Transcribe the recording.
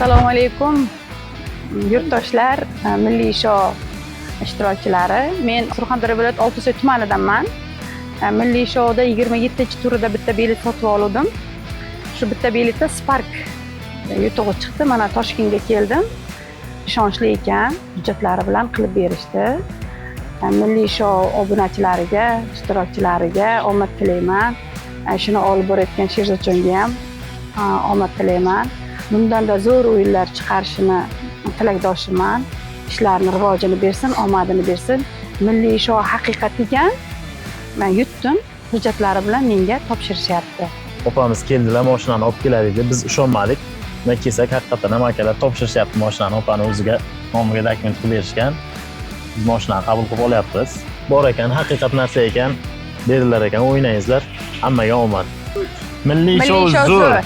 Assalomu alaykum yurtdoshlar, milliy show ishtirokchilari. Men Surxondaryo viloyati Oltisoy tumanidanman. Milliy shouda 27-turida bitta bilet sotib oldim. Shu bitta biletda Spark yutug'i chiqdi. Mana Toshkentga keldim. Ishonchli ekan, hujjatlari bilan qilib berishdi. Milliy show obunachilariga, ishtirokchilariga omad tilayman. Shuni olib borayotgan Sherzodjonga ham omad tilayman. Bundan-da zo'r o'yinlar chiqarishini tilakdoshiman. Ishlarini rivojini bersin, omadini bersin. Milliy show haqiqat ekan. Men yutdim, hujjatlari bilan menga topshirishyapti. Opamiz keldilar, mashinani olib keladi dedi. Biz ishonmadik. Nima kelsak, haqiqatan ham akalar topshirishyapti mashinani, opani o'ziga nomiga dokument qilib berishgan. Biz mashinani qabul qilib olyapmiz. Bor ekan, haqiqat narsa ekan, berilar ekan, o'ynayingizlar. Hammaga omad. Milliy show zo'r.